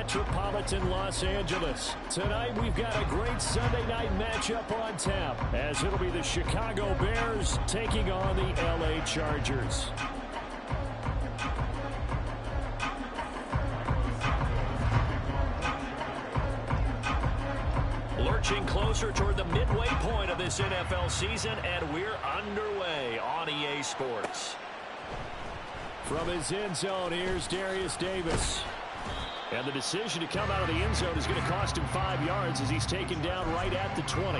metropolitan Los Angeles. Tonight we've got a great Sunday night matchup on tap, as it'll be the Chicago Bears taking on the LA Chargers. Lurching closer toward the midway point of this NFL season, and we're underway on EA Sports. From his end zone, here's Darius Davis. And the decision to come out of the end zone is going to cost him 5 yards as he's taken down right at the 20.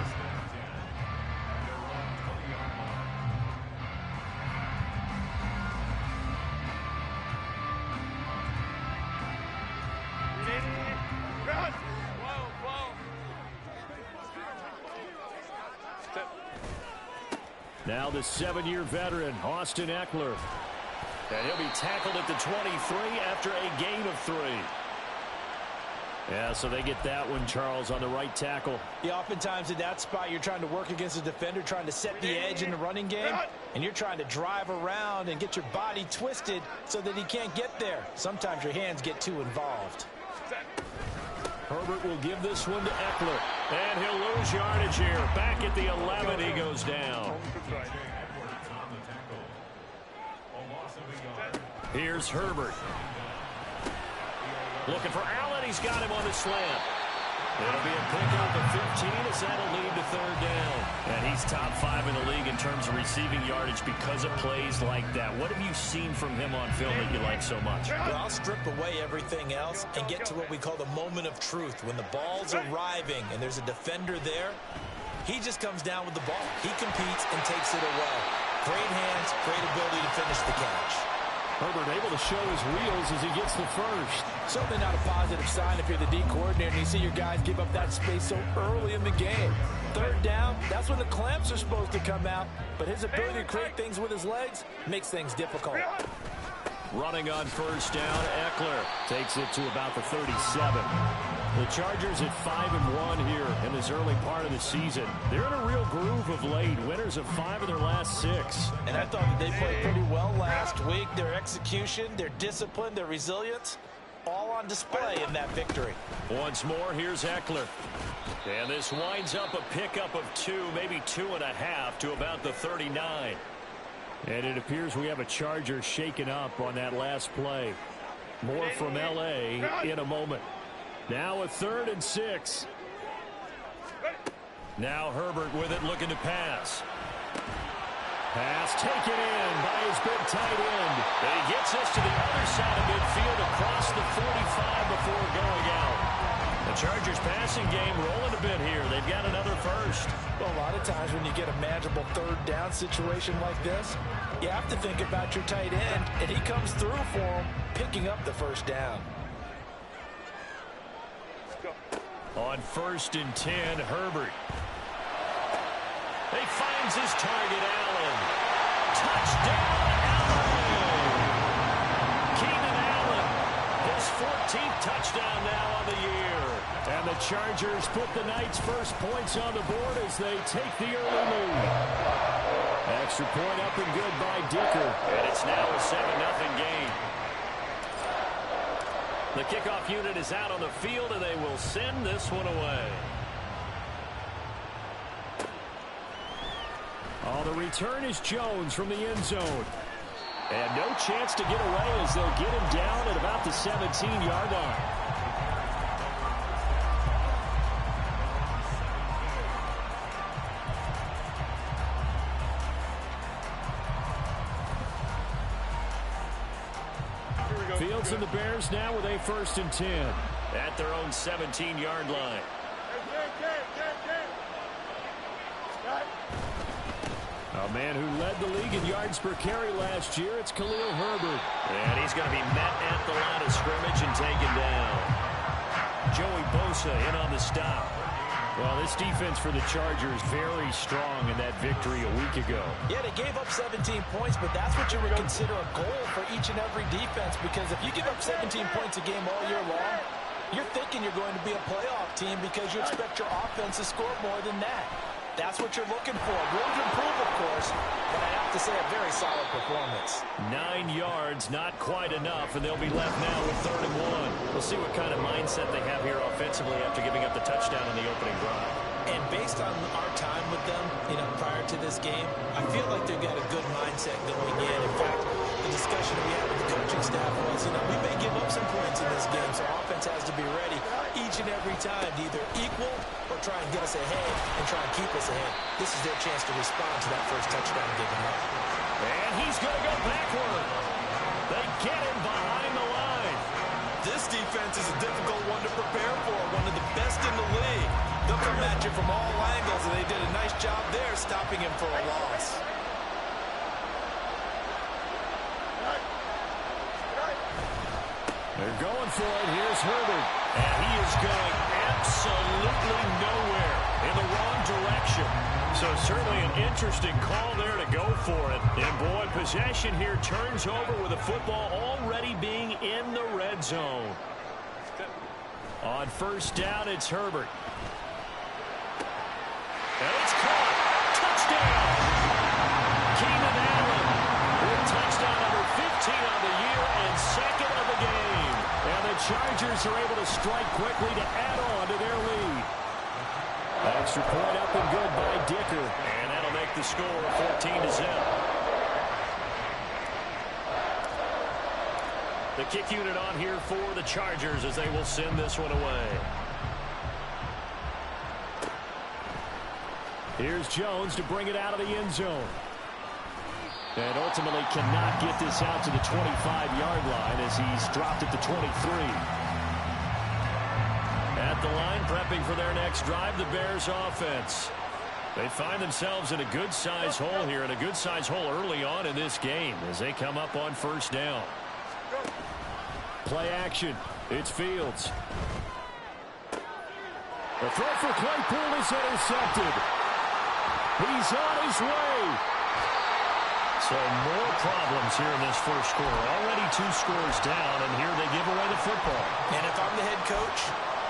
Now the 7-year veteran, Austin Eckler. And he'll be tackled at the 23 after a gain of 3. Yeah, so they get that one, Charles, on the right tackle. Yeah, oftentimes in that spot, you're trying to work against a defender, trying to set the edge in the running game, and you're trying to drive around and get your body twisted so that he can't get there. Sometimes your hands get too involved. Herbert will give this one to Eckler, and he'll lose yardage here. Back at the 11, he goes down. Here's Herbert. Looking for Allen. He's got him on the slant. It'll be a pickup of 15 as that'll lead to 3rd down. And he's top 5 in the league in terms of receiving yardage because of plays like that. What have you seen from him on film that you like so much? Well, I'll strip away everything else and get to what we call the moment of truth. When the ball's arriving and there's a defender there, he just comes down with the ball. He competes and takes it away. Great hands, great ability to finish the catch. Herbert able to show his wheels as he gets the first. Certainly not a positive sign if you're the D coordinator and you see your guys give up that space so early in the game. 3rd down, that's when the clamps are supposed to come out, but his ability to create things with his legs makes things difficult. Running on 1st down, Eckler takes it to about the 37. The Chargers at 5-1 here in this early part of the season. They're in a real groove of late. Winners of 5 of their last 6. And I thought that they played pretty well last week. Their execution, their discipline, their resilience, all on display in that victory. Once more, here's Eckler. And this winds up a pickup of 2, maybe 2.5 to about the 39. And it appears we have a Charger shaken up on that last play. More from LA in a moment. Now a 3rd and 6. Now Herbert with it, looking to pass. Pass taken in by his big tight end. And he gets us to the other side of midfield across the 45 before going out. The Chargers passing game rolling a bit here. They've got another first. Well, a lot of times when you get a manageable 3rd down situation like this, you have to think about your tight end, and he comes through for him, picking up the 1st down. On 1st and 10, Herbert. He finds his target, Allen. Touchdown, Allen! Keenan Allen, his 14th touchdown now on the year. And the Chargers put the Knights' first points on the board as they take the early lead. Extra point up and good by Dicker. And it's now a 7-0 game. The kickoff unit is out on the field, and they will send this one away. Oh, the return is Jones from the end zone. And no chance to get away as they'll get him down at about the 17-yard line. Fields and the Bears now with a 1st and 10 at their own 17-yard line. A man who led the league in yards per carry last year, it's Khalil Herbert. And he's going to be met at the line of scrimmage and taken down. Joey Bosa in on the stop. Well, this defense for the Chargers very strong in that victory a week ago. Yeah, they gave up 17 points, but that's what you would consider a goal for each and every defense, because if you give up 17 points a game all year long, you're thinking you're going to be a playoff team because you expect your offense to score more than that. That's what you're looking for. Room to improve, of course, but I have to say a very solid performance. 9 yards, not quite enough, and they'll be left now with 3rd and 1. We'll see what kind of mindset they have here offensively after giving up the touchdown on the opening drive. And based on our time with them, prior to this game, I feel like they've got a good mindset going in. In fact, the discussion we had with the coaching staff was, we may give up some points in this game, so offense has to be ready each and every time to either equal or try and get us ahead and try and keep us ahead. This is their chance to respond to that first touchdown given up. And he's going to go backward. They get him behind the line. This defense is a difficult one to prepare for, one of the best in the league. They'll come at you from all angles, and they did a nice job there stopping him for a loss. They're going for it. Here's Herbert. And he is going absolutely nowhere in the wrong direction. So certainly an interesting call there to go for it. And boy, possession here turns over with the football already being in the red zone. On 1st down, it's Herbert. And it's caught. Touchdown. Keenan Allen with touchdown number 15 on the year and 2nd of the game. And the Chargers are able to strike quickly to add on to their lead. Extra point up and good by Dicker. And that'll make the score 14-0. The kick unit on here for the Chargers as they will send this one away. Here's Jones to bring it out of the end zone. And ultimately cannot get this out to the 25-yard line as he's dropped at the 23. At the line, prepping for their next drive, the Bears offense. They find themselves in a good-size hole here, and a good-size hole early on in this game as they come up on 1st down. Play action. It's Fields. The throw for Claypool is intercepted. He's on his way. So more problems here in this first quarter. Already 2 scores down, and here they give away the football. And if I'm the head coach,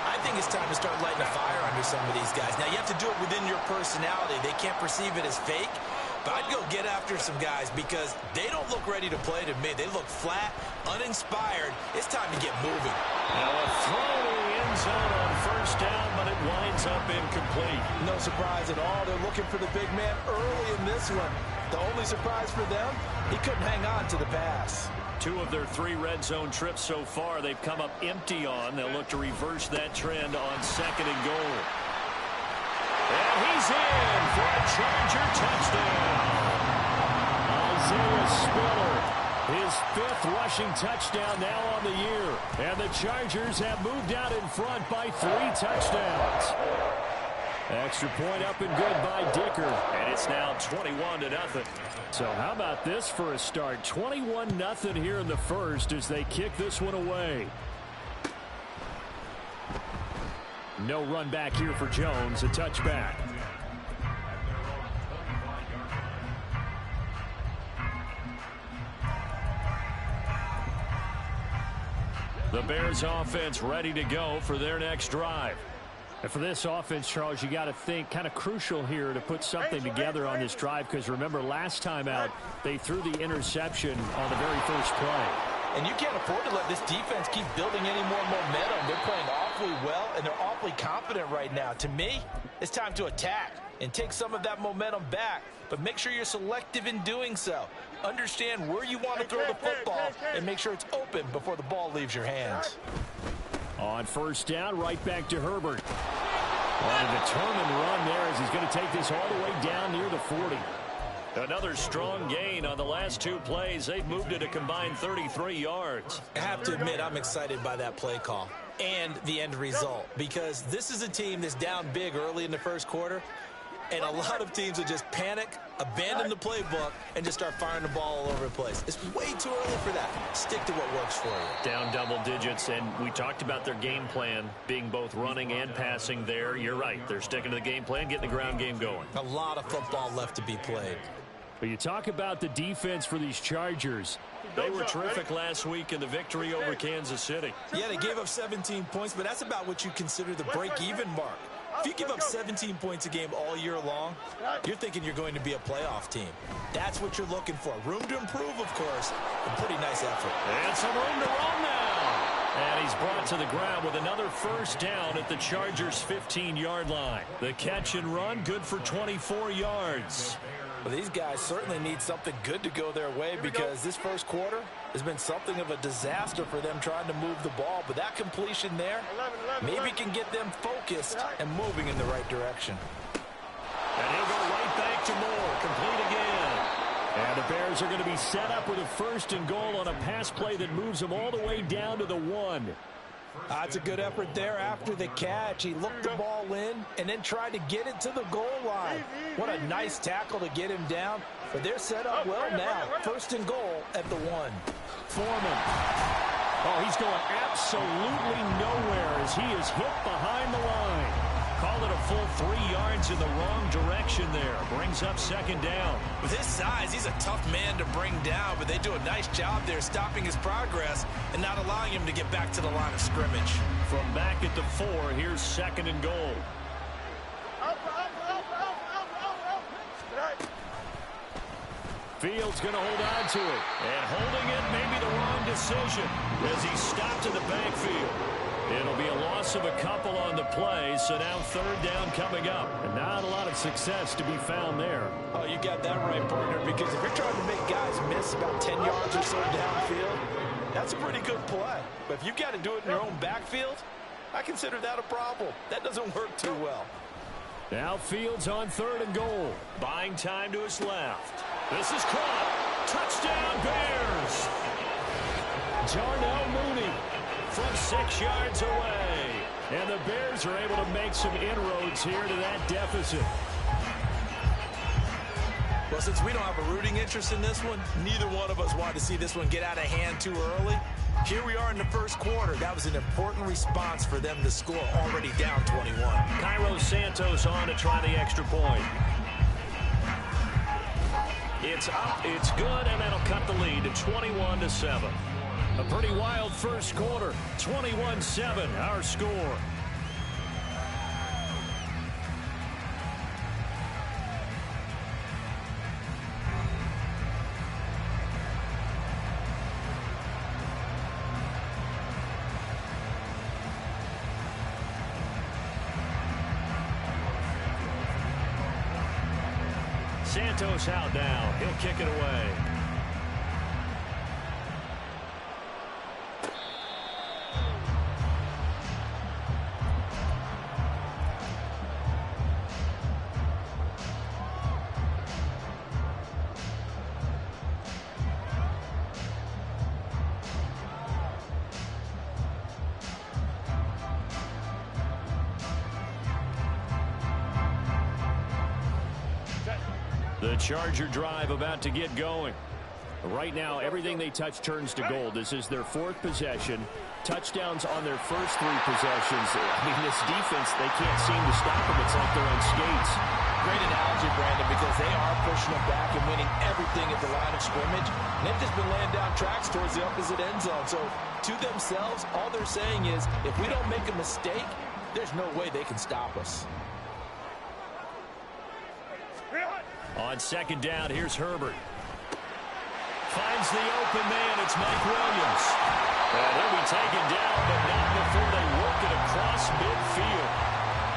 I think it's time to start lighting a fire under some of these guys. Now, you have to do it within your personality. They can't perceive it as fake. But I'd go get after some guys because they don't look ready to play to me. They look flat, uninspired. It's time to get moving. Now a throw to the end zone on 1st down, but it winds up incomplete. No surprise at all. They're looking for the big man early in this one. The only surprise for them, he couldn't hang on to the pass. 2 of their 3 red zone trips so far they've come up empty on. They'll look to reverse that trend on 2nd and goal. And he's in for a Charger touchdown. Isaiah Spiller, his 5th rushing touchdown now on the year. And the Chargers have moved out in front by 3 touchdowns. Extra point up and good by Dicker. And it's now 21-0. So how about this for a start? 21-0 here in the first as they kick this one away. No run back here for Jones. A touchback. The Bears offense ready to go for their next drive. And for this offense, Charles, you got to think kind of crucial here to put something together on this drive because remember last time out they threw the interception on the very first play. And you can't afford to let this defense keep building any more momentum. They're playing awfully well, and they're awfully confident right now. To me, it's time to attack and take some of that momentum back. But make sure you're selective in doing so. Understand where you want to throw the football and make sure it's open before the ball leaves your hands. On 1st down, right back to Herbert. On a determined run there as he's going to take this all the way down near the 40. Another strong gain on the last 2 plays. They've moved it a combined 33 yards. I have to admit, I'm excited by that play call and the end result because this is a team that's down big early in the first quarter, and a lot of teams will just panic, abandon the playbook, and just start firing the ball all over the place. It's way too early for that. Stick to what works for you. Down double digits, and we talked about their game plan being both running and passing there. You're right. They're sticking to the game plan, getting the ground game going. A lot of football left to be played. But you talk about the defense for these Chargers. They were terrific last week in the victory over Kansas City. Yeah, they gave up 17 points, but that's about what you consider the break-even mark. If you give up 17 points a game all year long, you're thinking you're going to be a playoff team. That's what you're looking for. Room to improve, of course. A pretty nice effort. And some room to run now. And he's brought to the ground with another first down at the Chargers' 15-yard line. The catch and run, good for 24 yards. Well, these guys certainly need something good to go their way because this first quarter has been something of a disaster for them trying to move the ball. But that completion there maybe can get them focused and moving in the right direction. And he'll go right back to Moore. Complete again. And the Bears are going to be set up with a first and goal on a pass play that moves them all the way down to the 1. That's a good effort there after the catch. He looked the ball in and then tried to get it to the goal line. What a nice tackle to get him down. But they're set up well now. First and goal at the 1. Foreman. Oh, he's going absolutely nowhere as he is hit behind the line. Call it a full 3 yards in the wrong direction there. Brings up second down. With his size, he's a tough man to bring down, but they do a nice job there stopping his progress and not allowing him to get back to the line of scrimmage. From back at the 4, here's second and goal. Fields going to hold on to it. And holding it may be the wrong decision as he stopped in the backfield. It'll be a loss of a couple on the play, so now third down coming up. And not a lot of success to be found there. Oh, you got that right, partner, because if you're trying to make guys miss about 10 yards or so downfield, that's a pretty good play. But if you've got to do it in your own backfield, I consider that a problem. That doesn't work too well. Now Fields on third and goal. Buying time to his left. This is caught. Touchdown, Bears. Darnell Mooney from 6 yards away. And the Bears are able to make some inroads here to that deficit. Well, since we don't have a rooting interest in this one, neither one of us wanted to see this one get out of hand too early. Here we are in the first quarter. That was an important response for them to score, already down 21. Cairo Santos on to try the extra point. It's up, it's good, and that'll cut the lead to 21-7. A pretty wild first quarter. 21-7, our score. Santos out now. He'll kick it away. The Charger drive about to get going. Right now, everything they touch turns to gold. This is their 4th possession. Touchdowns on their first 3 possessions. I mean, this defense, they can't seem to stop them. It's like they're on skates. Great analogy, Brandon, because they are pushing them back and winning everything at the line of scrimmage. And they've just been laying down tracks towards the opposite end zone. So, to themselves, all they're saying is, if we don't make a mistake, there's no way they can stop us. On second down, here's Herbert. Finds the open man. It's Mike Williams. And he'll be taken down, but not before they work it across midfield.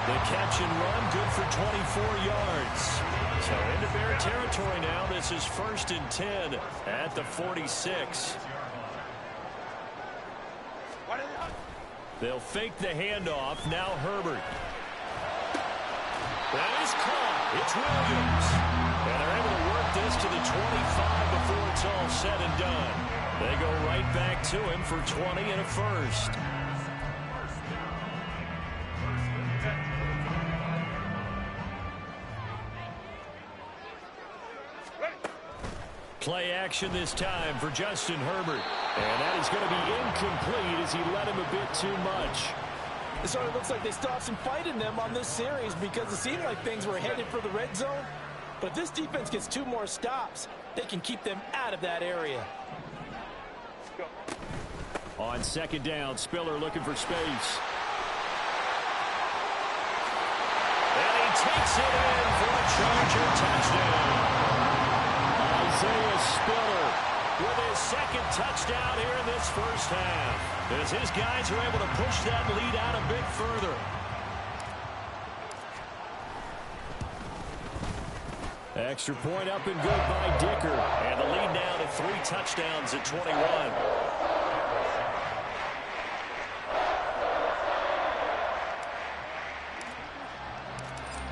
The catch and run, good for 24 yards. So into Bear territory now. This is 1st and 10 at the 46. They'll fake the handoff. Now Herbert. That is caught. It's Williams. And they're able to work this to the 25 before it's all said and done. They go right back to him for 20 and a first. Play action this time for Justin Herbert. And that is going to be incomplete as he led him a bit too much. It sort of looks like they still have some fight in them on this series because it seemed like things were headed for the red zone. But if this defense gets 2 more stops, they can keep them out of that area. On second down, Spiller looking for space. And he takes it in for a Charger touchdown. Isaiah Spiller with his second touchdown here in this first half, as his guys are able to push that lead out a bit further. Extra point up and good by Dicker. And the lead now to 3 touchdowns at 21.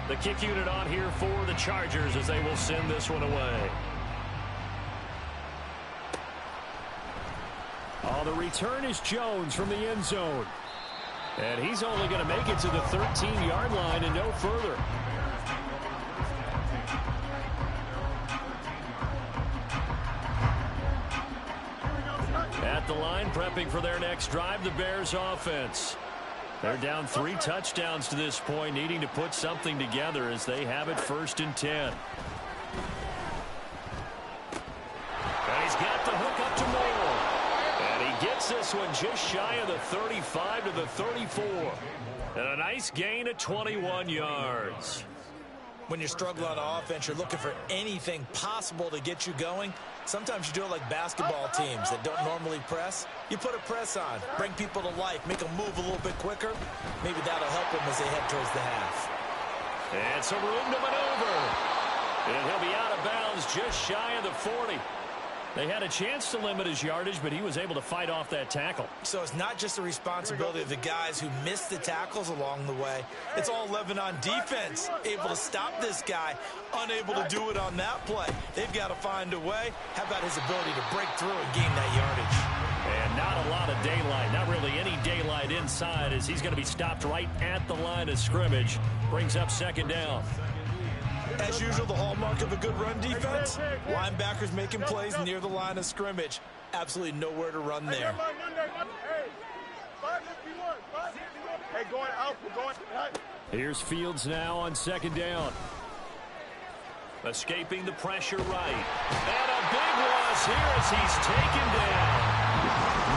The kick unit on here for the Chargers as they will send this one away. Oh, the return is Jones from the end zone. And he's only going to make it to the 13-yard line and no further. At the line, prepping for their next drive, the Bears offense. They're down 3 touchdowns to this point, needing to put something together as they have it 1st and 10. And he's got the hook up to Moore. And he gets this one just shy of the 35 to the 34. And a nice gain of 21 yards. When you're struggling on offense, you're looking for anything possible to get you going. Sometimes you do it like basketball teams that don't normally press. You put a press on, bring people to life, make them move a little bit quicker. Maybe that'll help them as they head towards the half. And some room to maneuver. And he'll be out of bounds just shy of the 40. They had a chance to limit his yardage, but he was able to fight off that tackle. So it's not just the responsibility of the guys who missed the tackles along the way. It's all 11 on defense, able to stop this guy, unable to do it on that play. They've got to find a way. How about his ability to break through and gain that yardage? And not a lot of daylight, not really any daylight inside, as he's going to be stopped right at the line of scrimmage. Brings up 2nd down. As usual, the hallmark of a good run defense, linebackers making plays near the line of scrimmage. Absolutely nowhere to run there. Here's Fields now on 2nd down. Escaping the pressure right. And a big loss here as he's taken down.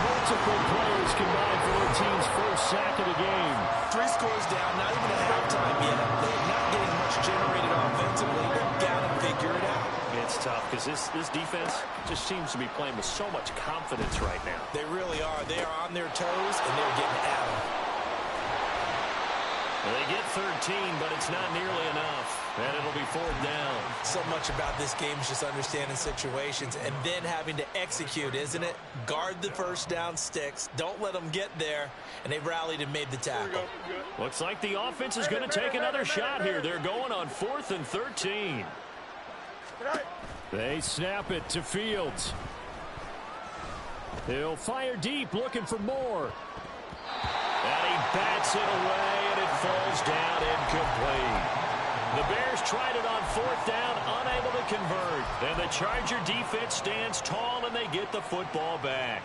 Multiple players combined for their team's first sack of the game. 3 scores down, not even at halftime yet. They're not getting much generated offensively. They've got to figure it out. It's tough because this defense just seems to be playing with so much confidence right now. They really are. They are on their toes, and they're getting at them. They get 13, but it's not nearly enough. And it'll be 4th down. So much about this game is just understanding situations and then having to execute, isn't it? Guard the first down sticks. Don't let them get there. And they rallied and made the tackle. Looks like the offense is going to take another shot here. They're going on 4th and 13. They snap it to Fields. He'll fire deep, looking for more. And he bats it away, and it falls down incomplete. The Bears tried it on 4th down, unable to convert. And the Charger defense stands tall, and they get the football back.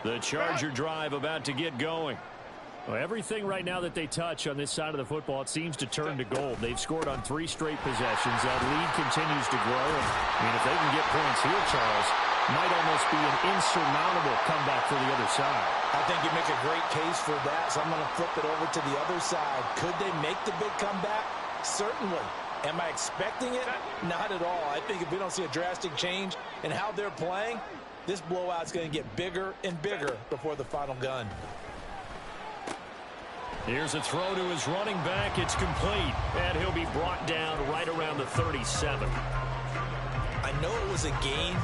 The Charger drive about to get going. Well, everything right now that they touch on this side of the football, it seems to turn to gold. They've scored on 3 straight possessions. That lead continues to grow. And, I mean, if they can get points here, Charles, might almost be an insurmountable comeback for the other side. I think you make a great case for that, so I'm going to flip it over to the other side. Could they make the big comeback? Certainly. Am I expecting it? Not at all. I think if we don't see a drastic change in how they're playing, this blowout's going to get bigger and bigger before the final gun. Here's a throw to his running back. It's complete, and he'll be brought down right around the 37. I know it was a gain,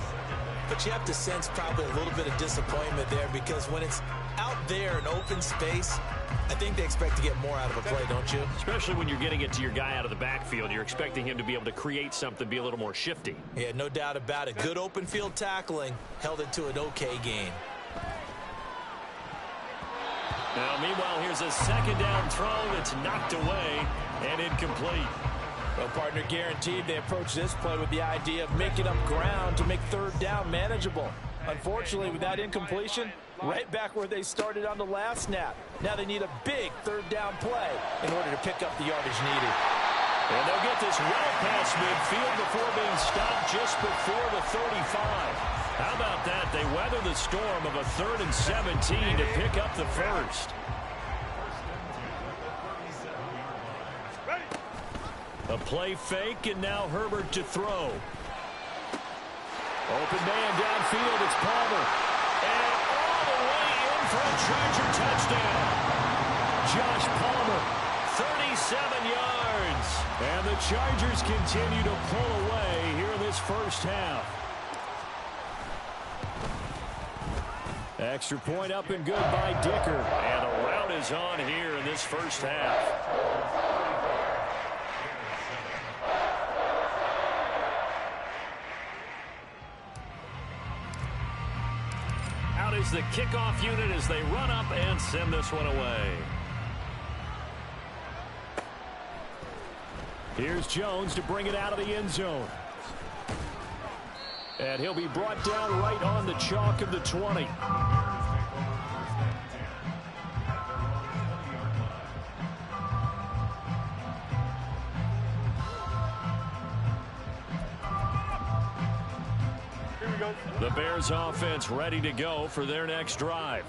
but you have to sense probably a little bit of disappointment there because when it's out there in open space, I think they expect to get more out of a play, don't you? Especially when you're getting it to your guy out of the backfield. You're expecting him to be able to create something, be a little more shifty. Yeah, no doubt about it. Good open field tackling held it to an okay gain. Now, meanwhile, here's a 2nd down throw that's knocked away and incomplete. Well, partner, guaranteed they approach this play with the idea of making up ground to make 3rd down manageable. Unfortunately, with that incompletion, right back where they started on the last snap. Now they need a big 3rd down play in order to pick up the yardage needed. And they'll get this well past midfield before being stopped just before the 35. How about that? They weather the storm of a 3rd and 17 to pick up the first. A play fake, and now Herbert to throw. Open man downfield, it's Palmer. And all the way in for a Charger touchdown. Josh Palmer, 37 yards. And the Chargers continue to pull away here in this first half. Extra point up and good by Dicker. And a rout is on here in this first half. Out is the kickoff unit as they run up and send this one away. Here's Jones to bring it out of the end zone. And he'll be brought down right on the chalk of the 20. The Bears offense ready to go for their next drive.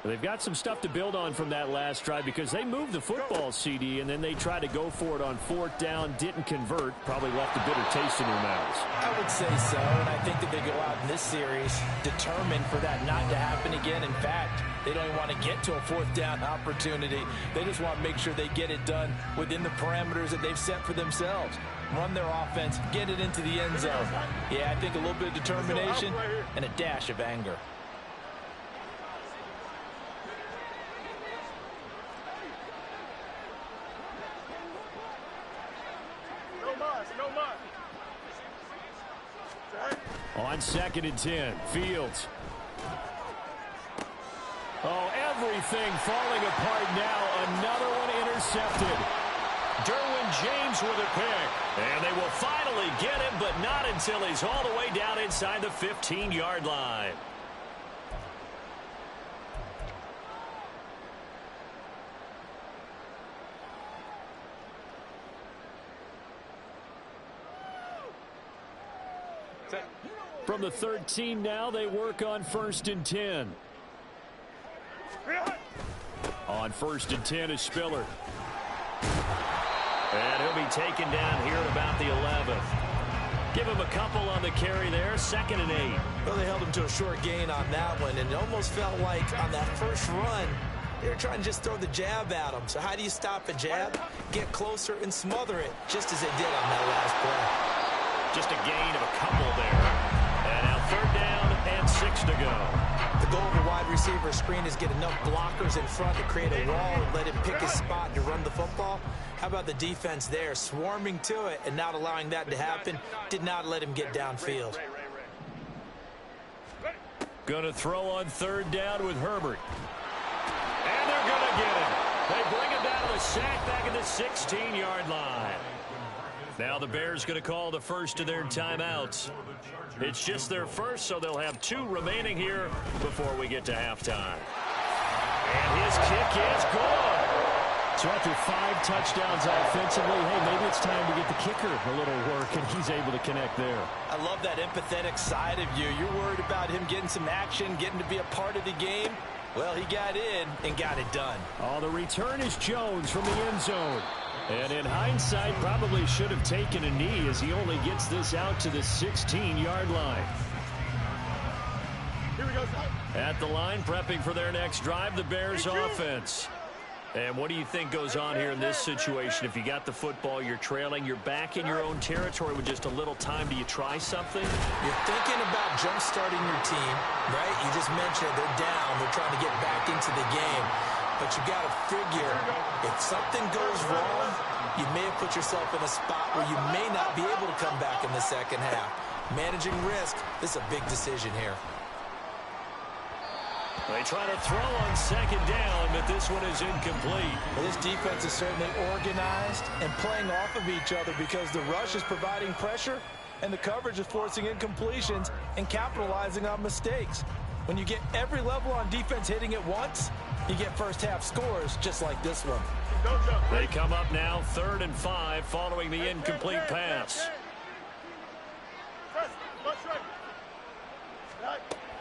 They've got some stuff to build on from that last drive because they moved the football, CD, and then they tried to go for it on fourth down, didn't convert, probably left a bitter taste in their mouths. I would say so, and I think that they go out in this series determined for that not to happen again. In fact, they don't even want to get to a fourth down opportunity. They just want to make sure they get it done within the parameters that they've set for themselves. Run their offense, get it into the end zone. Yeah, I think a little bit of determination and a dash of anger. On 2nd and 10, Fields. Oh, everything falling apart now. Another one intercepted. Derwin James with a pick. And they will finally get him, but not until he's all the way down inside the 15-yard line. From the 13 now, they work on 1st and 10. On 1st and 10 is Spiller. And he'll be taken down here at about the 11th. Give him a couple on the carry there, 2nd and 8. Well, they held him to a short gain on that one, and it almost felt like on that first run, they were trying to just throw the jab at him. So how do you stop a jab? Get closer and smother it, just as they did on that last play. Just a gain of a couple there. And now 3rd down and 6 to go. The goal of a wide receiver screen is get enough blockers in front to create a wall and let him pick his spot to run the football. How about the defense there, swarming to it and not allowing that to happen? Did not let him get downfield. Going to throw on 3rd down with Herbert. And they're going to get him. They bring him down to the sack back at the 16-yard line. Now the Bears going to call the first of their timeouts. It's just their first, so they'll have 2 remaining here before we get to halftime. And his kick is good. So after 5 touchdowns offensively, hey, maybe it's time to get the kicker a little work, and he's able to connect there. I love that empathetic side of you. You're worried about him getting some action, getting to be a part of the game. Well, he got in and got it done. Oh, the return is Jones from the end zone. And in hindsight, probably should have taken a knee as he only gets this out to the 16-yard line. Here we go. At the line, prepping for their next drive, the Bears offense. And what do you think goes on here in this situation? If you got the football, you're trailing, you're back in your own territory with just a little time. Do you try something? You're thinking about jump-starting your team, right? You just mentioned they're down. They're trying to get back into the game. But you got to figure, if something goes wrong, you may have put yourself in a spot where you may not be able to come back in the second half. Managing risk, this is a big decision here. They try to throw on 2nd down, but this one is incomplete. Well, this defense is certainly organized and playing off of each other because the rush is providing pressure and the coverage is forcing incompletions and capitalizing on mistakes. When you get every level on defense hitting at once, you get first half scores just like this one. They come up now 3rd and 5 following the incomplete pass.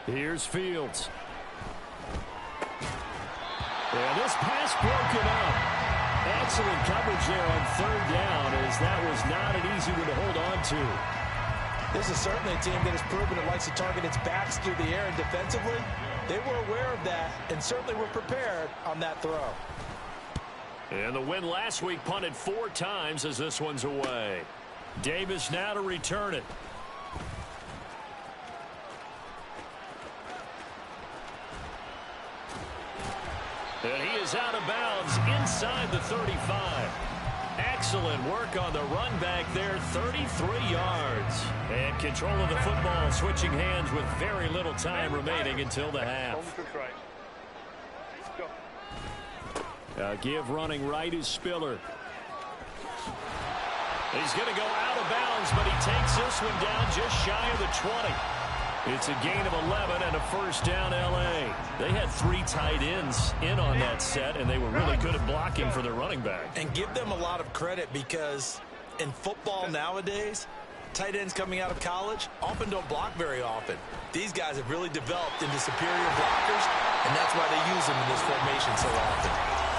Here's Fields. And this pass broken up. Excellent coverage there on third down, as that was not an easy one to hold on to. This is certainly a team that has proven it likes to target its backs through the air, and defensively, they were aware of that and certainly were prepared on that throw. And the win last week punted 4 times as this one's away. Davis now to return it. And he is out of bounds inside the 35. Excellent work on the run back there, 33 yards. And control of the football, switching hands with very little time remaining until the half. Give running right is Spiller. He's going to go out of bounds, but he takes this one down just shy of the 20. It's a gain of 11 and a first down, L.A. They had 3 tight ends in on that set, and they were really good at blocking for their running back. And give them a lot of credit, because in football nowadays, tight ends coming out of college often don't block very often. These guys have really developed into superior blockers, and that's why they use them in this formation so often.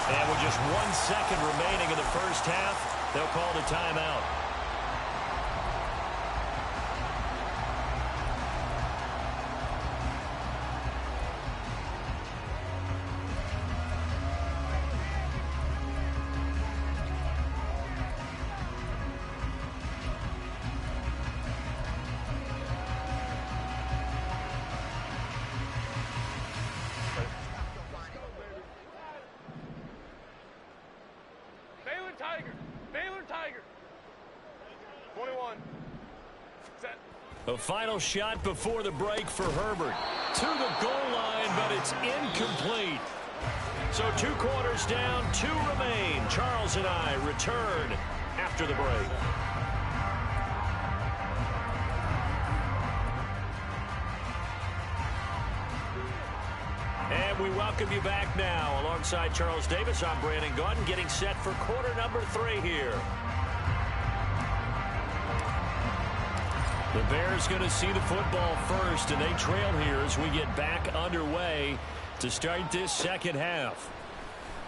And with just 1 second remaining in the first half, they'll call the timeout. A final shot before the break for Herbert. To the goal line, but it's incomplete. So 2 quarters down, 2 remain. Charles and I return after the break. And we welcome you back now. Alongside Charles Davis, I'm Brandon Gaudin, getting set for quarter number 3 here. The Bears going to see the football first, and they trail here as we get back underway to start this second half.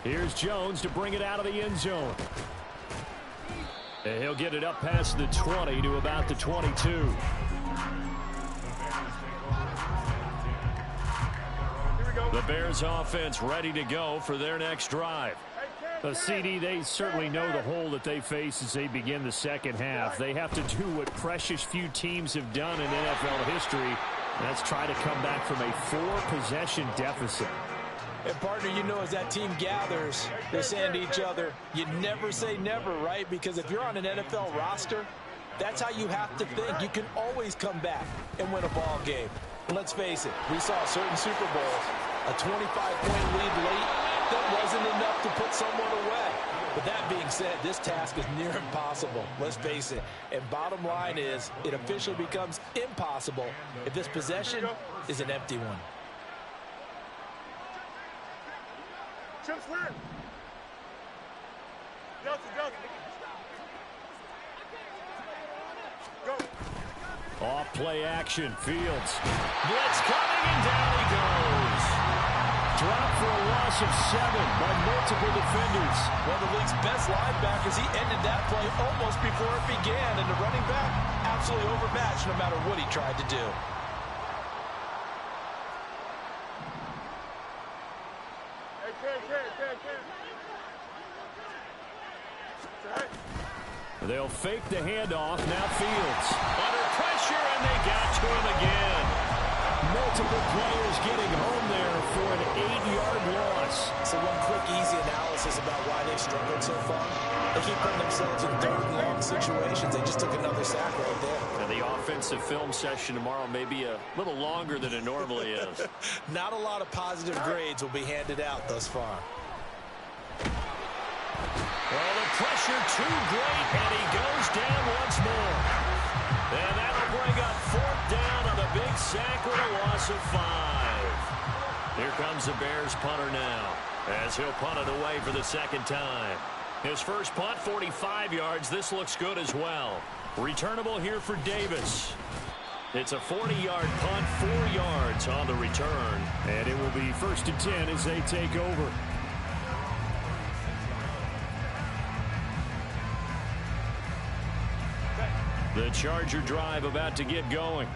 Here's Jones to bring it out of the end zone. And he'll get it up past the 20 to about the 22. The Bears offense ready to go for their next drive. CD, they certainly know the hole that they face as they begin the second half. They have to do what precious few teams have done in NFL history. That's try to come back from a 4-possession deficit. And partner, you know, as that team gathers, they're saying to each other, you never say never, right? Because if you're on an NFL roster, that's how you have to think. You can always come back and win a ball game. And let's face it, we saw certain Super Bowls, a 25-point lead late, that wasn't enough to put someone away. But that being said, this task is near impossible. Let's face it. And bottom line is, it officially becomes impossible if this possession is an empty one. Off play action, Fields. Blitz coming, and down he goes. Dropped for a loss of 7 by multiple defenders. One of the league's best linebackers, he ended that play almost before it began, and the running back absolutely overmatched no matter what he tried to do. They'll fake the handoff. Now Fields under pressure, and they got to him again. Multiple players getting home there for an 8-yard loss. So one quick, easy analysis about why they struggled so far. They keep putting themselves in 3rd and long situations. They just took another sack right there. And the offensive film session tomorrow may be a little longer than it normally is. Not a lot of positive grades will be handed out thus far. Well, the pressure too great, and he goes down once more. And that'll bring up 4th down on a big sack with a loss of 5. Here comes the Bears punter now, as he'll punt it away for the 2nd time. His first punt, 45 yards. This looks good as well. Returnable here for Davis. It's a 40-yard punt, 4 yards on the return. And it will be 1st and 10 as they take over. The Charger drive about to get going.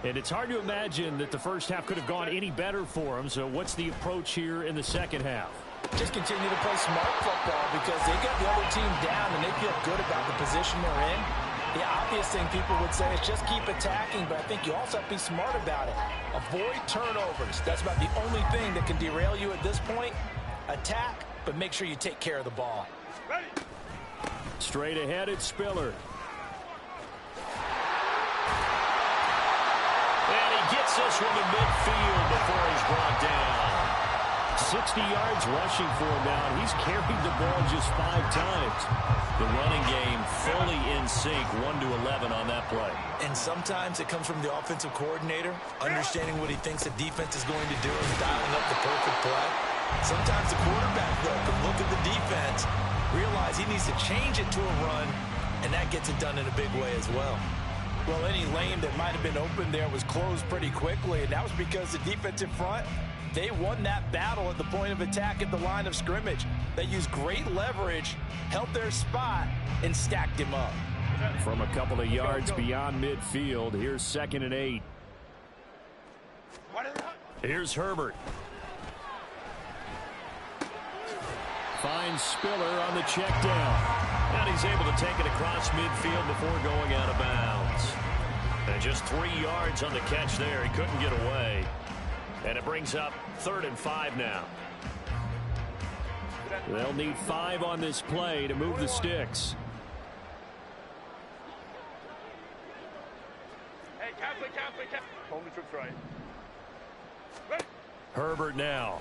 And it's hard to imagine that the first half could have gone any better for them. So what's the approach here in the second half? Just continue to play smart football because they got the other team down and they feel good about the position they're in. The obvious thing people would say is just keep attacking, but I think you also have to be smart about it. Avoid turnovers. That's about the only thing that can derail you at this point. Attack, but make sure you take care of the ball. Ready. Straight ahead, it's Spiller. And he gets this one to midfield before he's brought down. 60 yards rushing for him now. He's carried the ball just 5 times. The running game fully in sync, 1-11 on that play. And sometimes it comes from the offensive coordinator, understanding what he thinks the defense is going to do and dialing up the perfect play. Sometimes the quarterback, though, can look at the defense, realize he needs to change it to a run, and that gets it done in a big way as well. Well, any lane that might have been open there was closed pretty quickly, and that was because the defensive front, they won that battle at the point of attack at the line of scrimmage. They used great leverage, held their spot, and stacked him up. From a couple of yards beyond midfield, here's 2nd and 8. Here's Herbert. Finds Spiller on the check down. And he's able to take it across midfield before going out of bounds. And just 3 yards on the catch there. He couldn't get away. And it brings up 3rd and 5 now. They'll need 5 on this play to move the sticks. Hey, carefully. Hold the troops right. Herbert now.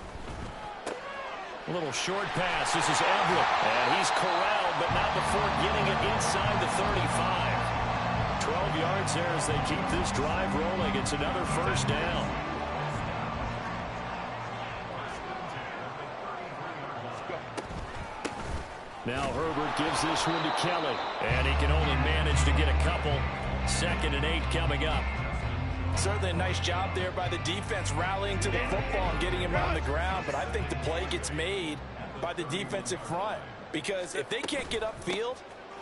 A little short pass. This is Everett. And he's corralled, but not before getting it inside the 35. 12 yards there as they keep this drive rolling. It's another first down. Now Herbert gives this one to Kelly. And he can only manage to get a couple. 2nd and 8 coming up. Certainly a nice job there by the defense rallying to the football and getting him on the ground. But I think the play gets made by the defensive front. Because if they can't get upfield,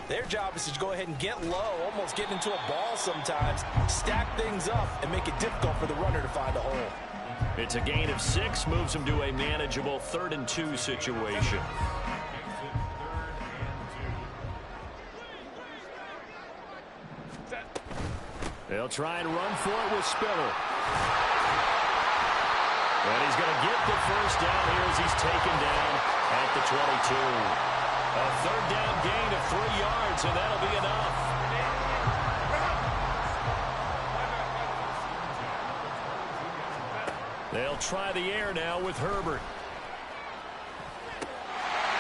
their job is to go ahead and get low, almost get into a ball sometimes, stack things up, and make it difficult for the runner to find a hole. It's a gain of 6, moves him to a manageable 3rd and 2 situation. They'll try and run for it with Spiller. And he's going to get the first down here as he's taken down at the 22. A 3rd down gain of 3 yards, and that'll be enough. They'll try the air now with Herbert.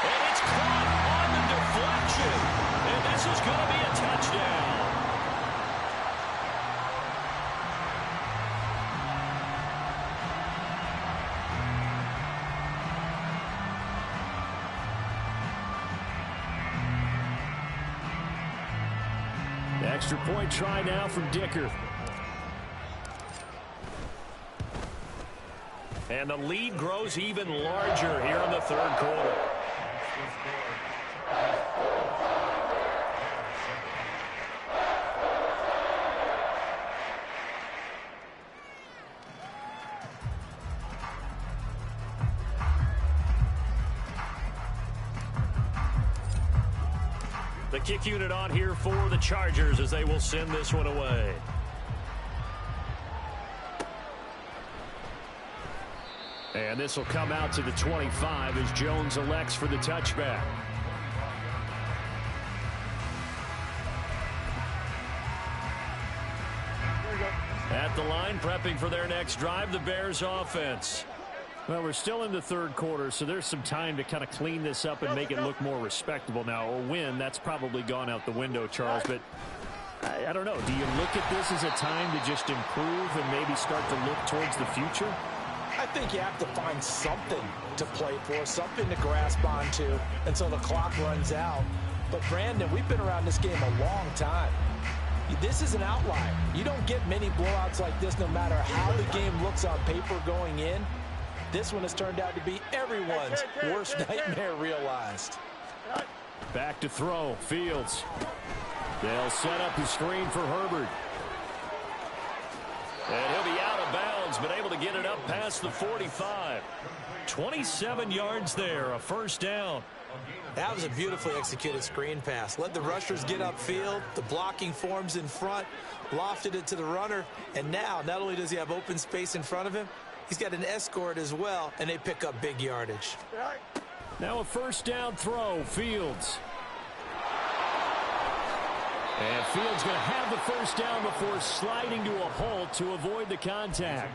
And it's caught on the deflection. And this is going to be a touchdown. Extra point try now from Dicker. And the lead grows even larger here in the 3rd quarter. The kick unit on here for the Chargers as they will send this one away. And this will come out to the 25 as Jones elects for the touchback. At the line, prepping for their next drive, the Bears offense. Well, we're still in the 3rd quarter, so there's some time to kind of clean this up and make it look more respectable. Now, a win, that's probably gone out the window, Charles, but I don't know. Do you look at this as a time to just improve and maybe start to look towards the future? I think you have to find something to play for, something to grasp onto until the clock runs out. But, Brandon, we've been around this game a long time. This is an outlier. You don't get many blowouts like this no matter how the game looks on paper going in. This one has turned out to be everyone's worst nightmare realized. Back to throw. Fields. They'll set up the screen for Herbert. And he'll be out of bounds, but able to get it up past the 45. 27 yards there, a first down. That was a beautifully executed screen pass. Let the rushers get upfield. The blocking forms in front. Lofted it to the runner. And now, not only does he have open space in front of him, he's got an escort as well, and they pick up big yardage. Now a first down throw, Fields. And Fields going to have the first down before sliding to a halt to avoid the contact.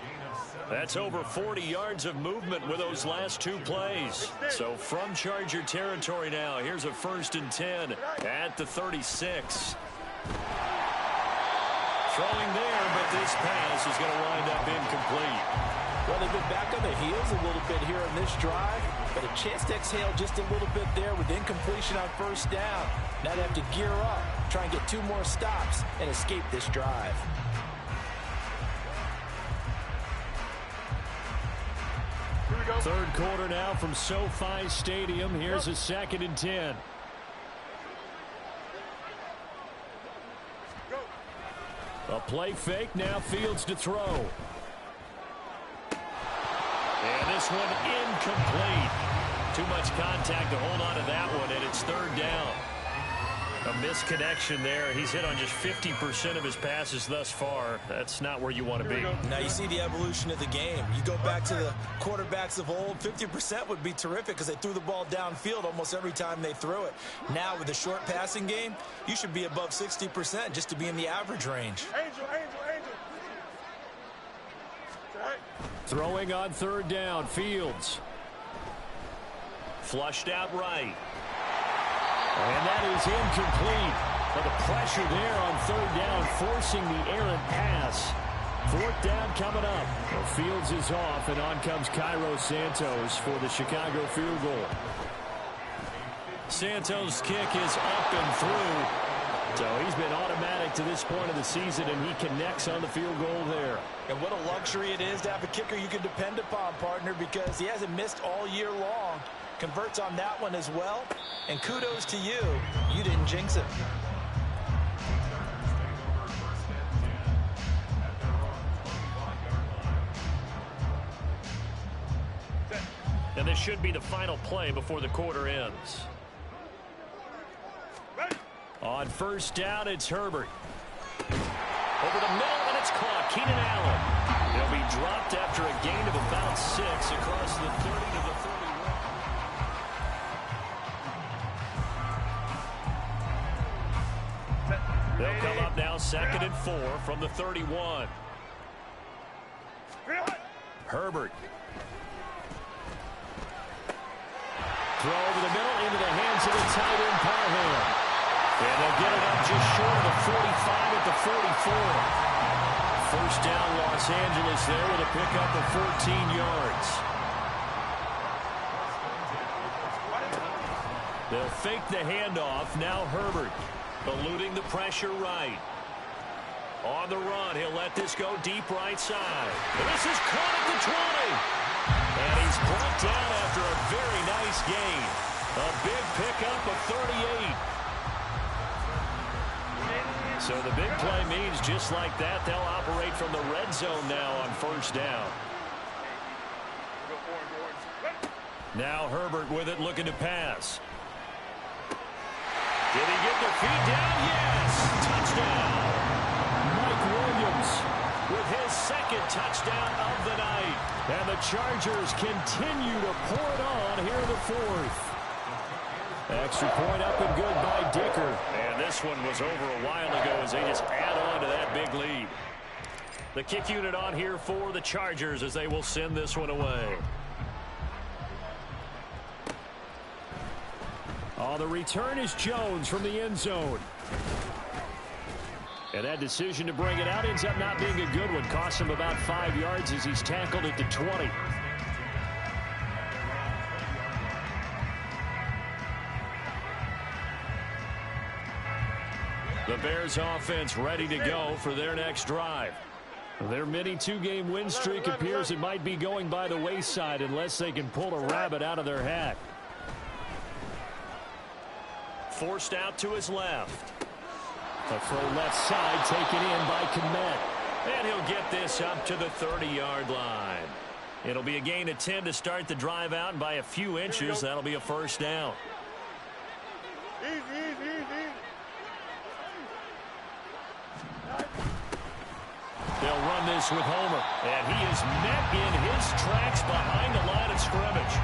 That's over 40 yards of movement with those last two plays. So from Charger territory now, here's a 1st and 10 at the 36. Throwing there, but this pass is going to wind up incomplete. Well, they've been back on their heels a little bit here in this drive, but a chance to exhale just a little bit there with incompletion on first down. Now they have to gear up, try and get 2 more stops, and escape this drive. Third quarter now from SoFi Stadium. Here's a 2nd and 10. A play fake, now Fields to throw. And this one incomplete. Too much contact to hold on to that one, and it's 3rd down. A misconnection there. He's hit on just 50% of his passes thus far. That's not where you want to be. Now you see the evolution of the game. You go back to the quarterbacks of old, 50% would be terrific because they threw the ball downfield almost every time they threw it. Now with the short passing game, you should be above 60% just to be in the average range. Angel. Throwing on 3rd down, Fields. Flushed out right. And that is incomplete. But the pressure there on 3rd down, forcing the errant pass. 4th down coming up. Well, Fields is off, and on comes Cairo Santos for the Chicago field goal. Santos' kick is up and through. So he's been automatic to this point of the season, and he connects on the field goal there. And what a luxury it is to have a kicker you can depend upon, partner, because he hasn't missed all year long. Converts on that one as well. And kudos to you. You didn't jinx it. And this should be the final play before the quarter ends. On 1st down, it's Herbert. Over the middle, and it's caught. Keenan Allen. He'll be dropped after a gain of about 6 across the 30 to the 31. They'll come up now 2nd and 4 from the 31. Herbert. Throw over the middle into the hands of the tight end Parham. And they'll get it up just short of the 45 at the 44. First down Los Angeles there with a pickup of 14 yards. They'll fake the handoff. Now Herbert eluding the pressure right. On the run, he'll let this go deep right side. And this is caught at the 20. And he's brought down after a very nice gain. A big pickup of 38. So the big play means just like that, they'll operate from the red zone now on 1st down. Now Herbert with it, looking to pass. Did he get the feet down? Yes! Touchdown! Mike Williams with his 2nd touchdown of the night. And the Chargers continue to pour it on here in the 4th. Extra point up and good by Dicker. And this one was over a while ago as they just add on to that big lead. The kick unit on here for the Chargers as they will send this one away. Oh, the return is Jones from the end zone. And that decision to bring it out ends up not being a good one. Costs him about 5 yards as he's tackled at the 20. The Bears offense ready to go for their next drive. Their mini 2-game win streak appears it might be going by the wayside unless they can pull a rabbit out of their hat. Forced out to his left. A throw left side taken in by Kmet. And he'll get this up to the 30-yard line. It'll be a gain of 10 to start the drive out, and by a few inches, that'll be a first down. They'll run this with Homer, and he is met in his tracks behind the line of scrimmage.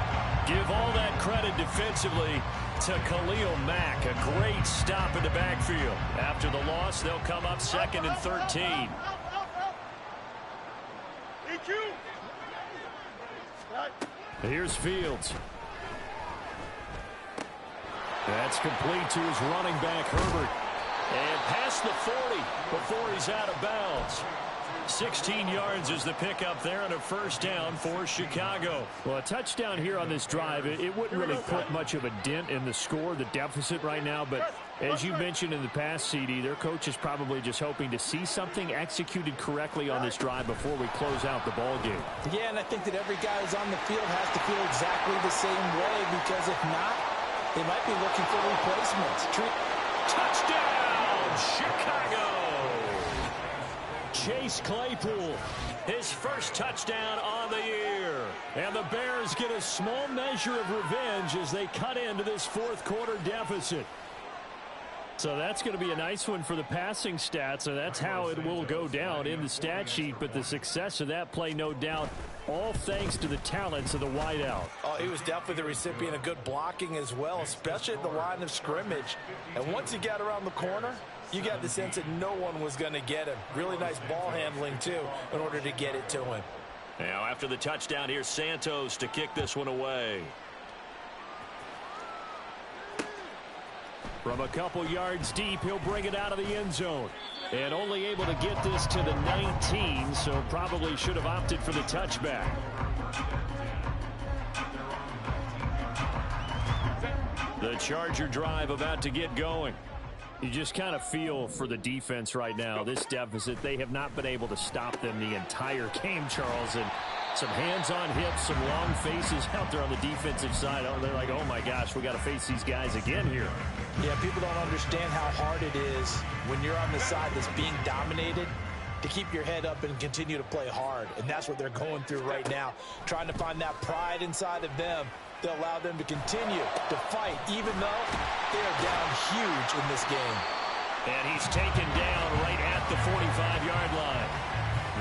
Give all that credit defensively to Khalil Mack. A great stop in the backfield. After the loss, they'll come up 2nd and 13. Here's Fields. That's complete to his running back, Herbert. And past the 40 before he's out of bounds. 16 yards is the pickup there and a first down for Chicago. Well, a touchdown here on this drive, it wouldn't really put much of a dent in the score, the deficit right now. But as you mentioned in the past, CD, their coach is probably just hoping to see something executed correctly on this drive before we close out the ball game. Yeah, and I think that every guy who's on the field has to feel exactly the same way, because if not, they might be looking for replacements. Touchdown, Chicago! Chase Claypool, his first touchdown on the year. And the Bears get a small measure of revenge as they cut into this fourth quarter deficit. So that's going to be a nice one for the passing stats, and that's how it will go down in the stat sheet. But the success of that play, no doubt, all thanks to the talents of the wideout. Oh, he was definitely the recipient of good blocking as well, especially at the line of scrimmage. And once he got around the corner, you got the sense that no one was going to get him. Really nice ball handling, too, in order to get it to him. Now, after the touchdown, here's Santos to kick this one away. From a couple yards deep, he'll bring it out of the end zone. And only able to get this to the 19, so probably should have opted for the touchback. The Charger drive about to get going. You just kind of feel for the defense right now. This deficit, they have not been able to stop them the entire game, Charles. And some hands on hips, some long faces out there on the defensive side. Oh, they're like, oh my gosh, we got to face these guys again here. Yeah, people don't understand how hard it is when you're on the side that's being dominated to keep your head up and continue to play hard. And that's what they're going through right now, trying to find that pride inside of them to allow them to continue to fight, even though they are down huge in this game. And he's taken down right at the 45-yard line.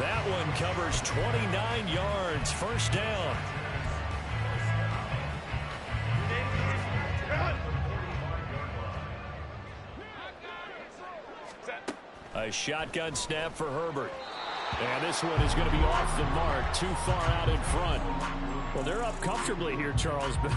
That one covers 29 yards, first down. A shotgun snap for Herbert. And this one is going to be off the mark, too far out in front. Well, they're up comfortably here, Charles, but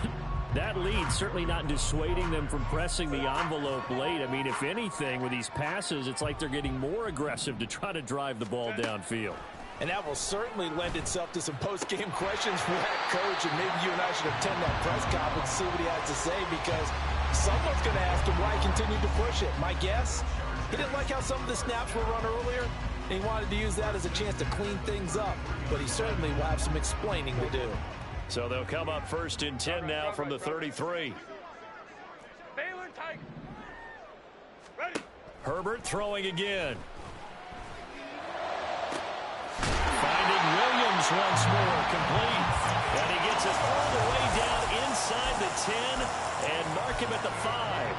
that lead certainly not dissuading them from pressing the envelope late. I mean, if anything, with these passes, it's like they're getting more aggressive to try to drive the ball downfield. And that will certainly lend itself to some post-game questions for that coach, and maybe you and I should attend that press conference and see what he has to say, because someone's going to ask him why he continued to push it. My guess, he didn't like how some of the snaps were run earlier, and he wanted to use that as a chance to clean things up, but he certainly will have some explaining to do. So they'll come up 1st and 10 now from the 33. Herbert throwing again. Finding Williams once more, complete. And he gets it all the way down inside the 10 and mark him at the 5.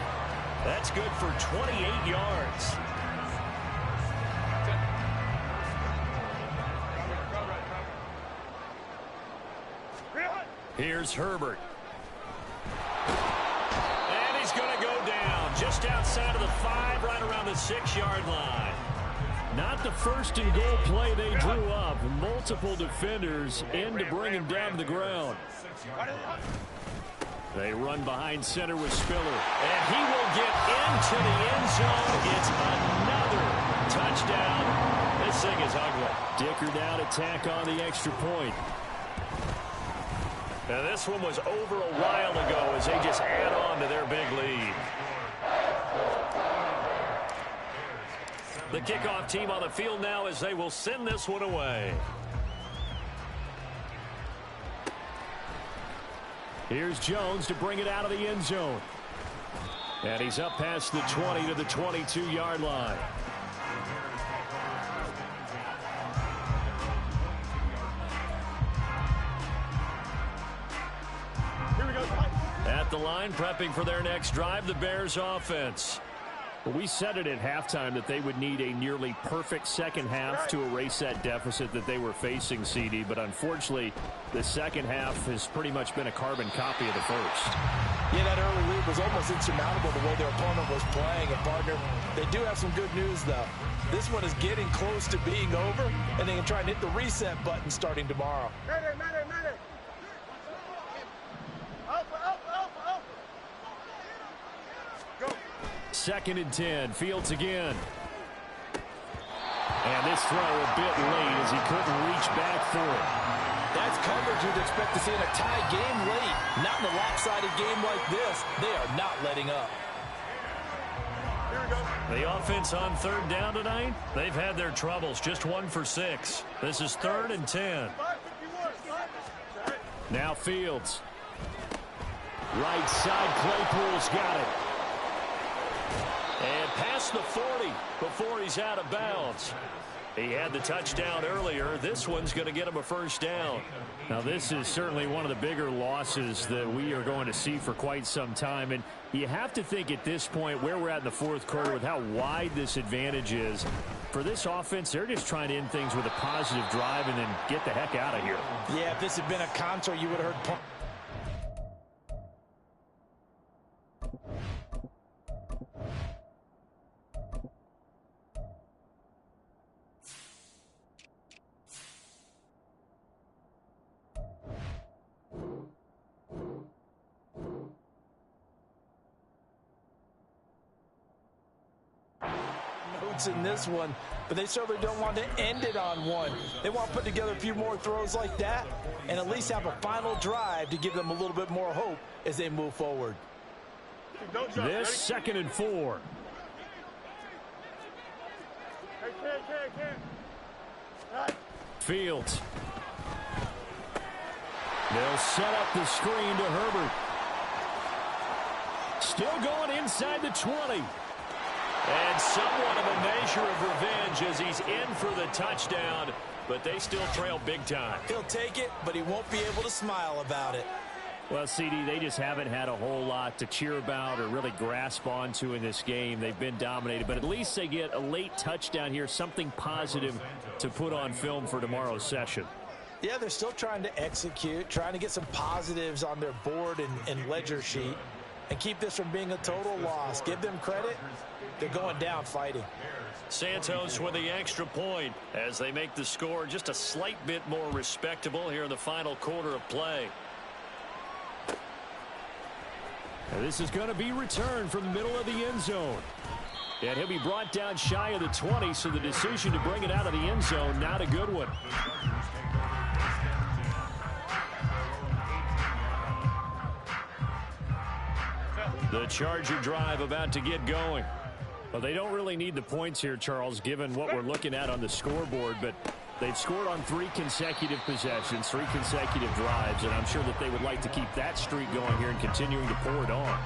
That's good for 28 yards. Here's Herbert. And he's going to go down just outside of the 5, right around the 6-yard line. Not the first and goal play they drew up. Multiple defenders in to bring him down to the ground. They run behind center with Spiller. And he will get into the end zone. It's another touchdown. This thing is ugly. Dicker down, attack on the extra point. Now this one was over a while ago as they just add on to their big lead. The kickoff team on the field now as they will send this one away. Here's Jones to bring it out of the end zone. And he's up past the 20 to the 22-yard line. At the line, prepping for their next drive, the Bears offense. We said it at halftime that they would need a nearly perfect second half to erase that deficit that they were facing, CD. But unfortunately, the second half has pretty much been a carbon copy of the first. Yeah, that early lead was almost insurmountable the way their opponent was playing. And, partner, they do have some good news, though. This one is getting close to being over, and they can try and hit the reset button starting tomorrow. Second and 10. Fields again. And this throw a bit late as he couldn't reach back for it. That's coverage you'd expect to see in a tie game late. Not in a lopsided game like this. They are not letting up. The offense on third down tonight, they've had their troubles. Just 1 for 6. This is 3rd and 10. Now Fields. Right side, Claypool's got it. And past the 40 before he's out of bounds. He had the touchdown earlier. This one's going to get him a first down. Now, this is certainly one of the bigger losses that we are going to see for quite some time. And you have to think at this point where we're at in the fourth quarter with how wide this advantage is. For this offense, they're just trying to end things with a positive drive and then get the heck out of here. Yeah, if this had been a concert, you would have heard... in this one, but they certainly don't want to end it on one. They want to put together a few more throws like that and at least have a final drive to give them a little bit more hope as they move forward. This 2nd and 4. Fields. They'll set up the screen to Herbert. Still going inside the 20. And somewhat of a measure of revenge as he's in for the touchdown, but they still trail big time. He'll take it, but he won't be able to smile about it. Well, CD, they just haven't had a whole lot to cheer about or really grasp onto in this game. They've been dominated, but at least they get a late touchdown here, something positive to put on film for tomorrow's session. Yeah, they're still trying to execute, trying to get some positives on their board and ledger sheet and keep this from being a total loss. Give them credit. They're going down fighting. Santos with the extra point as they make the score just a slight bit more respectable here in the final quarter of play. And this is going to be returned from the middle of the end zone. And he'll be brought down shy of the 20, so the decision to bring it out of the end zone, not a good one. The Charger drive about to get going. Well, they don't really need the points here, Charles, given what we're looking at on the scoreboard, but they've scored on 3 consecutive possessions, 3 consecutive drives, and I'm sure that they would like to keep that streak going here and continuing to pour it on.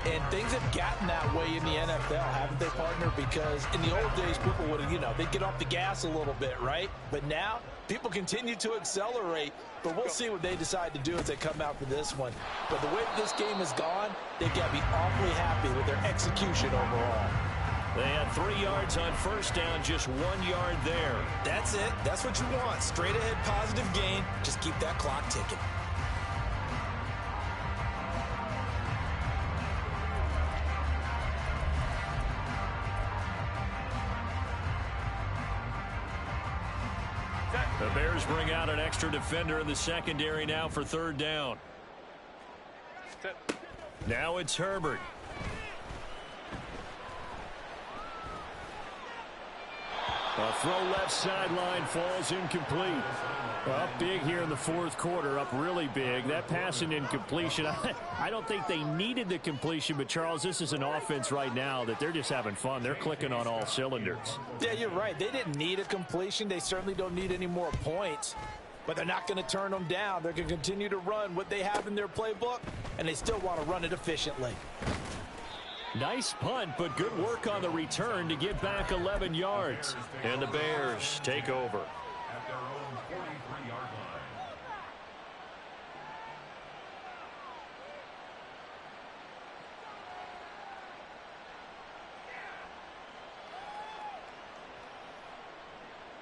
And things have gotten that way in the NFL, haven't they, partner? Because in the old days, people would, they'd get off the gas a little bit, right? But now, people continue to accelerate. But we'll see what they decide to do as they come out for this one. But the way this game has gone, they've got to be awfully happy with their execution overall. They had 3 yards on first down, just 1 yard there. That's it. That's what you want. Straight ahead positive gain. Just keep that clock ticking. The Bears bring out an extra defender in the secondary now for 3rd down. Now it's Herbert. A throw left sideline falls incomplete. Up big here in the 4th quarter, up really big. That pass and incompletion, I don't think they needed the completion, but Charles, this is an offense right now that they're just having fun. They're clicking on all cylinders. Yeah, you're right. They didn't need a completion. They certainly don't need any more points, but they're not going to turn them down. They're going to continue to run what they have in their playbook, and they still want to run it efficiently. Nice punt, but good work on the return to get back 11 yards. And the Bears take over. At their own 43-yard line.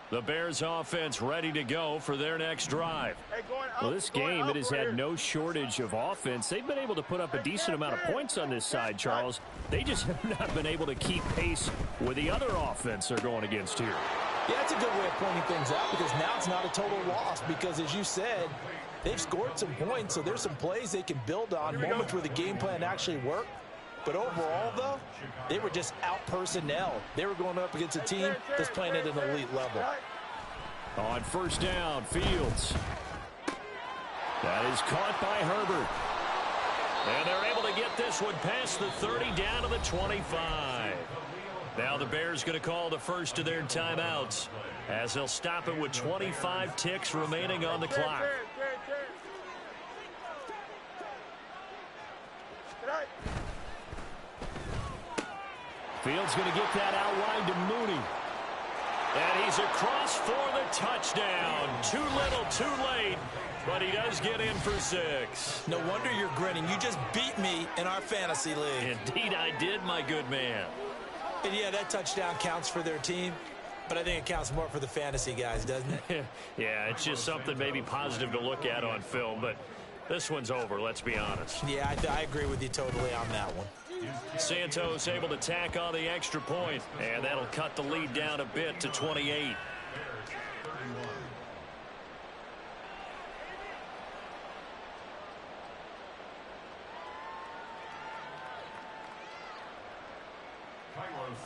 The Bears offense ready to go for their next drive. Well, this game, it has had no shortage of offense. They've been able to put up a decent amount of points on this side, Charles. They just have not been able to keep pace with the other offense they're going against here. Yeah, that's a good way of pointing things out because now it's not a total loss because, as you said, they've scored some points, so there's some plays they can build on, moments where the game plan actually worked. But overall, though, they were just out personnel. They were going up against a team that's playing at an elite level. On first down, Fields. That is caught by Herbert. And they're able to get this one past the 30 down to the 25. Now the Bears going to call the first of their timeouts as they'll stop it with 25 ticks remaining on the clock. Fields going to get that out wide to Mooney. And he's across for the touchdown. Too little, too late. But he does get in for 6. No wonder you're grinning. You just beat me in our fantasy league. Indeed I did, my good man. And yeah, that touchdown counts for their team. But I think it counts more for the fantasy guys, doesn't it? Yeah, it's just something maybe positive to look at on film. But this one's over, let's be honest. Yeah, I agree with you totally on that one. Santos able to tack on the extra point, and that'll cut the lead down a bit to 28.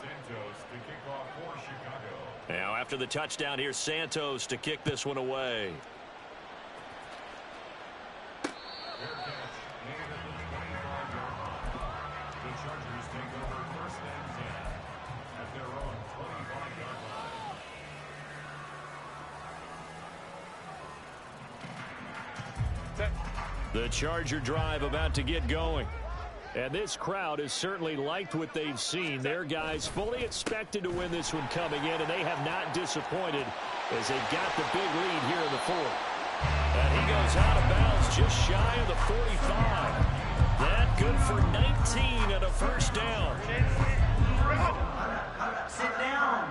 Santos to kick off for Chicago. Now after the touchdown, here's Santos to kick this one away. Fair catch, and at the 25-yard line. The Chargers take over first and 10 at their own 25-yard line. The Charger drive about to get going. And this crowd has certainly liked what they've seen. Their guys fully expected to win this one coming in, and they have not disappointed as they got the big lead here in the fourth. And he goes out of bounds just shy of the 45. That good for 19 and a first down. Sit down.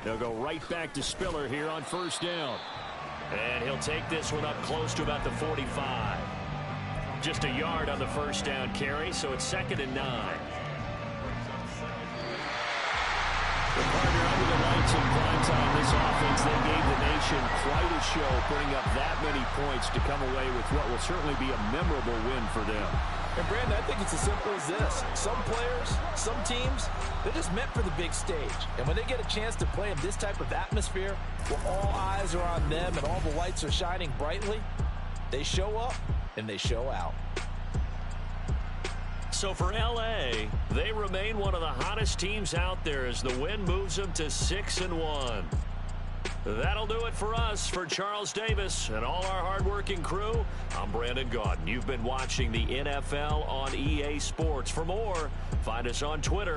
They'll go right back to Spiller here on first down. And he'll take this one up close to about the 45. Just a yard on the first down carry, so it's 2nd and 9. The partner under the lights in prime time, this offense, they gave the nation quite a show, putting up that many points to come away with what will certainly be a memorable win for them. And Brandon, I think it's as simple as this. Some players, some teams, they're just meant for the big stage. And when they get a chance to play in this type of atmosphere, where all eyes are on them and all the lights are shining brightly, they show up and they show out. So for L.A., they remain one of the hottest teams out there as the win moves them to 6-1. That'll do it for us. For Charles Davis and all our hardworking crew, I'm Brandon Gaudin. You've been watching the NFL on EA Sports. For more, find us on Twitter